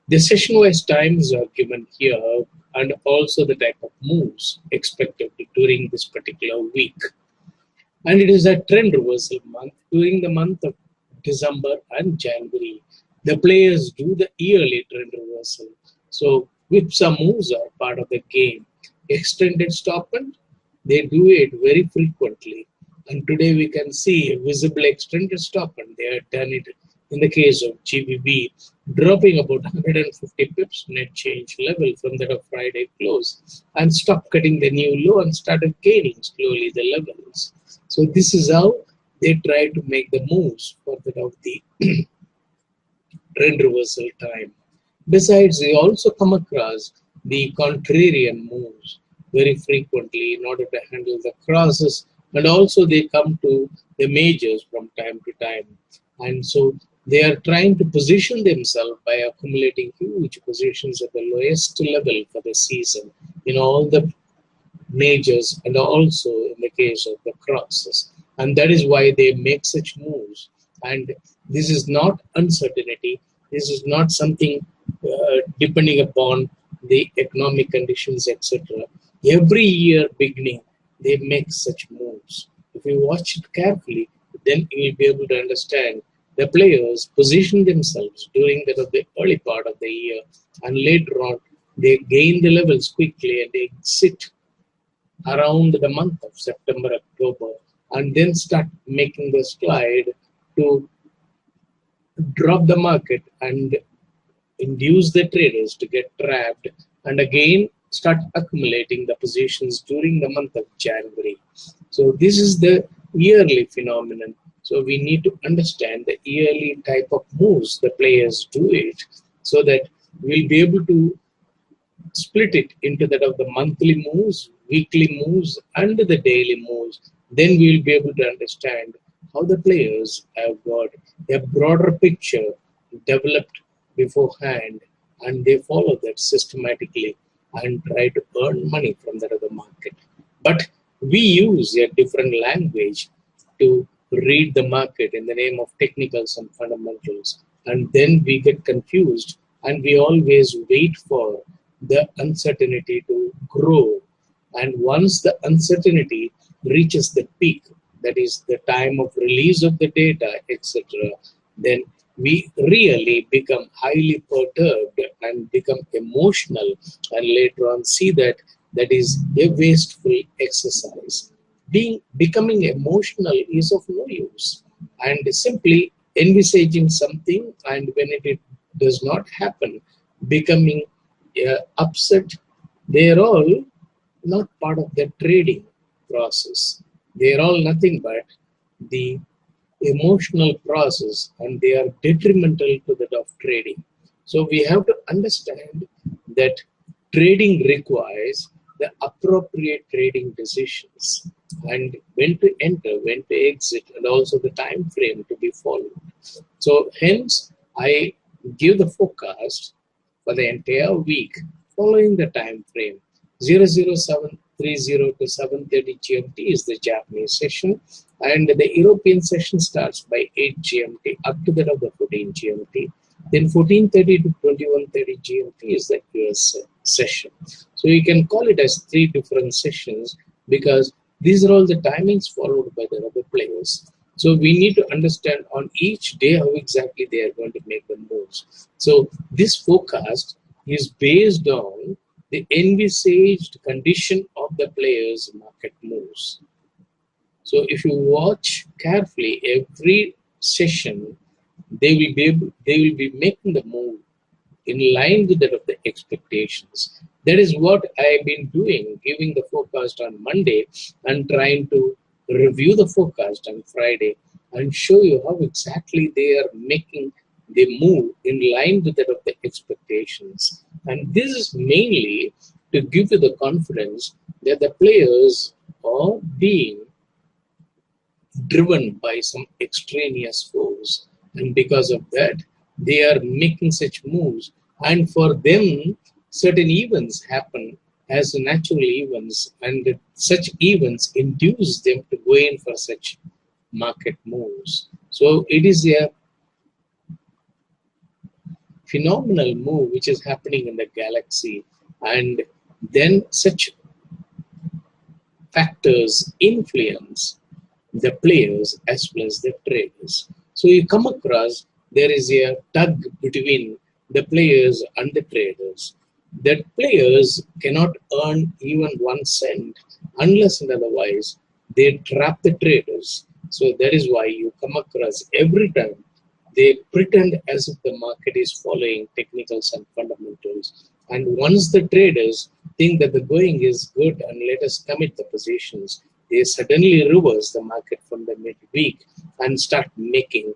The session-wise times are given here and also the type of moves expected during this particular week. And it is a trend reversal month. During the month of December and January, the players do the yearly trend reversal. So whipsaw moves are part of the game. Extended stop and they do it very frequently. And today we can see a visible extended stop and they have done it in the case of GBB, dropping about 150 pips net change level from that of Friday close and stopped cutting the new low and started gaining slowly the levels. So this is how they try to make the moves for that of the trend reversal time. Besides, they also come across the contrarian moves very frequently in order to handle the crosses, and also they come to the majors from time to time. And so they are trying to position themselves by accumulating huge positions at the lowest level for the season in all the majors and also in the case of the crosses. And that is why they make such moves. And this is not uncertainty. This is not something depending upon the economic conditions, etc. Every year beginning, they make such moves. If you watch it carefully, then you will be able to understand the players position themselves during the early part of the year, and later on they gain the levels quickly and they exit around the month of September, October, and then start making the slide to drop the market and induce the traders to get trapped and again start accumulating the positions during the month of January. So this is the yearly phenomenon. So we need to understand the yearly type of moves the players do it so that we'll be able to split it into that of the monthly moves, weekly moves, and the daily moves. Then we'll be able to understand how the players have got a broader picture developed beforehand, and they follow that systematically and try to earn money from that other market. But we use a different language to read the market in the name of technicals and fundamentals, and then we get confused and we always wait for the uncertainty to grow. And once the uncertainty reaches the peak, that is the time of release of the data, etc., then we really become highly perturbed and become emotional, and later on see that that is a wasteful exercise. Becoming emotional is of no use, and simply envisaging something, and when it does not happen, becoming upset, they are all not part of the trading process. They are all nothing but the emotional process, and they are detrimental to that of trading. So we have to understand that trading requires the appropriate trading decisions and when to enter, when to exit, and also the time frame to be followed. So hence I give the forecast for the entire week following the time frame. 00730 to 7:30 GMT is the Japanese session, and the European session starts by 8 GMT up to that of the 14 GMT. Then 14:30 to 21:30 GMT is the US session. So you can call it as 3 different sessions because these are all the timings followed by the other players. So we need to understand on each day how exactly they are going to make the moves. So this forecast is based on the envisaged condition of the players' market moves. So if you watch carefully every session, they will be making the move in line with that of the expectations. That is what I have been doing, giving the forecast on Monday and trying to review the forecast on Friday and show you how exactly they are making the move in line with that of the expectations. And this is mainly to give you the confidence that the players are being driven by some extraneous force, and because of that they are making such moves, and for them certain events happen as natural events, and such events induce them to go in for such market moves. So it is a phenomenal move which is happening in the galaxy, and then such factors influence the players as well as the traders. So you come across there is a tug between the players and the traders. That players cannot earn even 1 cent unless and otherwise they trap the traders. So that is why you come across every time they pretend as if the market is following technicals and fundamentals. And once the traders think that the going is good and let us commit the positions, they suddenly reverse the market from the midweek and start making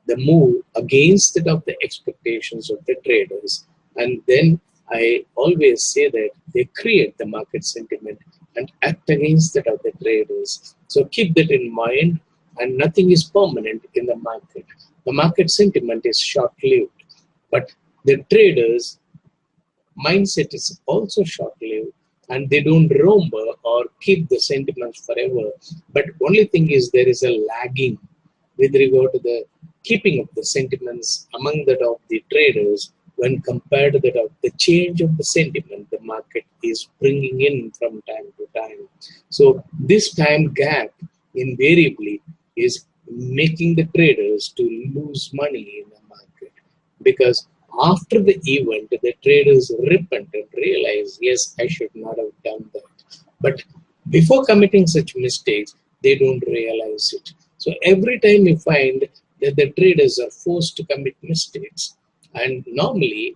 the move against that of the expectations of the traders. And then I always say that they create the market sentiment and act against that of the traders. So keep that in mind, and nothing is permanent in the market. The market sentiment is short-lived, but the traders' mindset is also short-lived, and they don't remember or keep the sentiments forever. But only thing is there is a lagging with regard to the keeping of the sentiments among that of the traders when compared to that of the change of the sentiment the market is bringing in from time to time. So this time gap invariably is making the traders to lose money in the market, because after the event the traders repent and realize, yes, I should not have done that. But before committing such mistakes, they don't realize it. So every time you find that the traders are forced to commit mistakes, and normally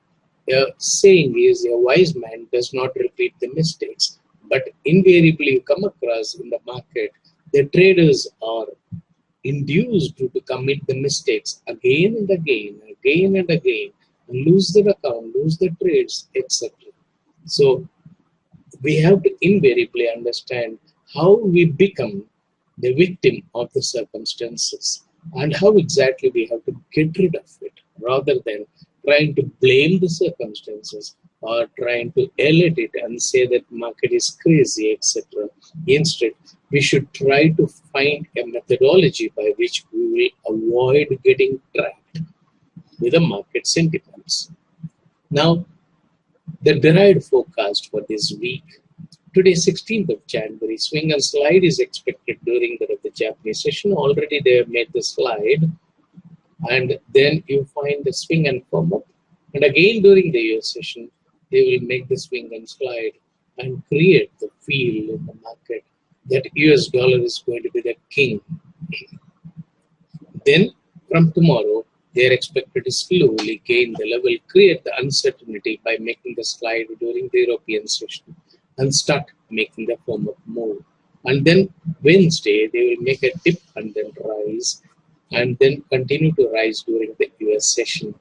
a saying is a wise man does not repeat the mistakes, but invariably you come across in the market the traders are induced to commit the mistakes again and again, again and again, and lose their account, lose their trades, etc. So we have to invariably understand how we become the victim of the circumstances and how exactly we have to get rid of it, rather than trying to blame the circumstances or trying to elevate it and say that market is crazy, etc. Instead, we should try to find a methodology by which we will avoid getting trapped with the market sentiments. Now, the derived forecast for this week. Today, 16th of January, swing and slide is expected during the Japanese session. Already they have made the slide, and then you find the swing and firm up. And again during the US session, they will make the swing and slide and create the feel in the market that US dollar is going to be the king. Then from tomorrow, they are expected to slowly gain the level, create the uncertainty by making the slide during the European session and start making the firm up move. And then Wednesday, they will make a dip and then rise, and then continue to rise during the US session.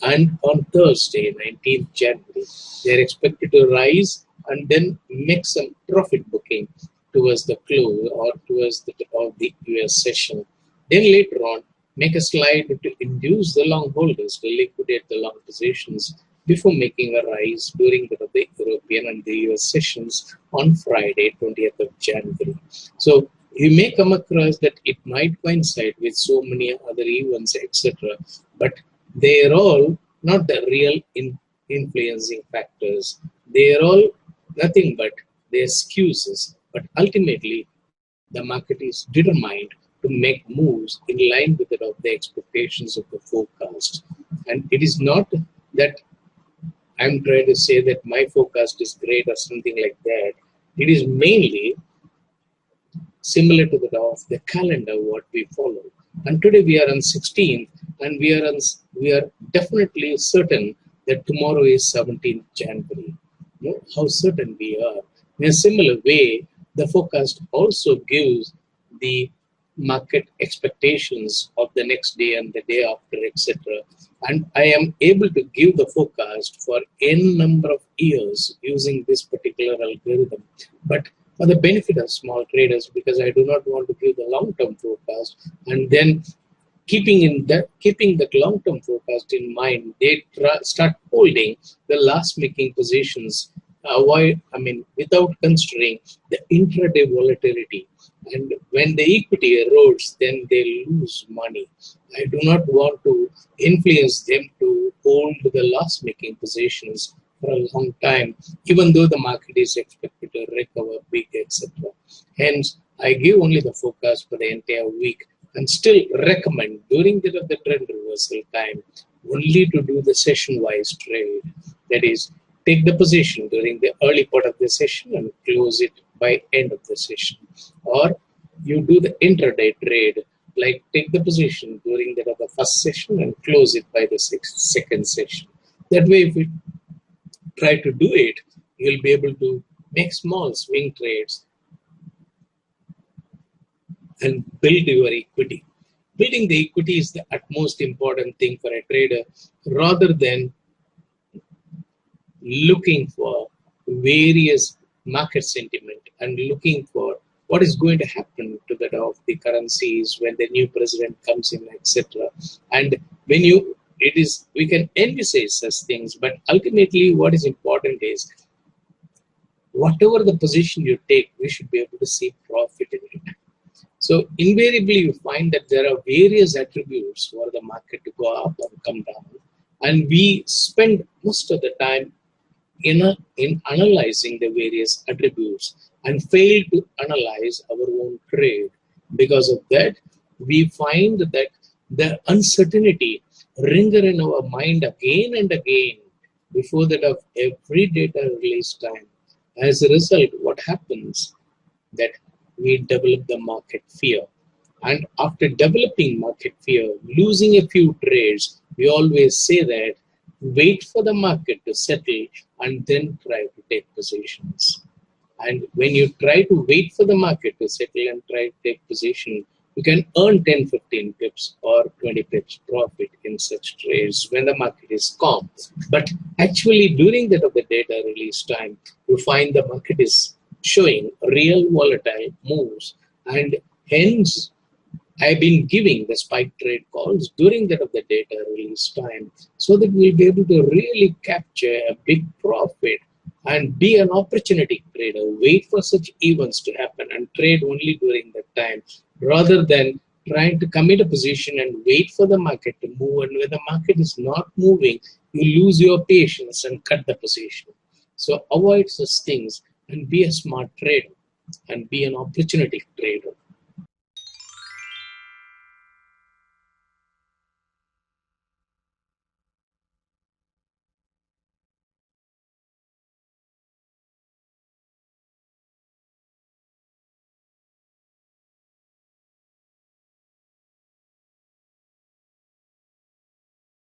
And on Thursday, 19th January, they are expected to rise and then make some profit booking towards the close or towards the of the US session. Then later on, make a slide to induce the long holders to liquidate the long positions before making a rise during the European and the US sessions on Friday, 20th of January. So you may come across that it might coincide with so many other events, etc. But they are all not the real influencing factors. They are all nothing but the excuses. But ultimately, the market is determined to make moves in line with the expectations of the forecast. And it is not that I'm trying to say that my forecast is great or something like that. It is mainly similar to that of the calendar what we follow. And today we are on 16th, and we are definitely certain that tomorrow is 17th January. You know how certain we are. In a similar way, the forecast also gives the market expectations of the next day and the day after, etc. And I am able to give the forecast for n number of years using this particular algorithm. But for the benefit of small traders, because I do not want to give the long-term forecast, and then keeping that long-term forecast in mind, they start holding the loss-making positions. Without considering the intraday volatility And when the equity erodes, then they lose money. I do not want to influence them to hold the loss-making positions for a long time, even though the market is expected to recover big, etc. Hence, I give only the forecast for the entire week and still recommend during the trend reversal time only to do the session-wise trade. That is, take the position during the early part of the session and close it by end of the session. Or you do the intraday trade, like take the position during the first session and close it by the second session. That way, if you try to do it, you'll be able to make small swing trades and build your equity. Building the equity is the utmost important thing for a trader rather than looking for various market sentiment and looking for what is going to happen to the of the currencies when the new president comes in, etc. And when we can envisage such things, but ultimately what is important is whatever the position you take, we should be able to see profit in it. So invariably, you find that there are various attributes for the market to go up and come down, and we spend most of the time in analyzing the various attributes and fail to analyze our own trade. Because of that, we find that the uncertainty linger in our mind again and again before that of every data release time. As a result, what happens that we develop the market fear. And after developing market fear, losing a few trades, we always say that wait for the market to settle and then try to take positions. And when you try to wait for the market to settle and try to take position, you can earn 10, 15 pips or 20 pips profit in such trades when the market is calm. But actually during that of the data release time, you find the market is showing real volatile moves, and hence I've been giving the spike trade calls during that of the data release time so that we'll be able to really capture a big profit and be an opportunity trader. Wait for such events to happen and trade only during that time rather than trying to commit a position and wait for the market to move. And when the market is not moving, you lose your patience and cut the position. So avoid such things and be a smart trader and be an opportunity trader.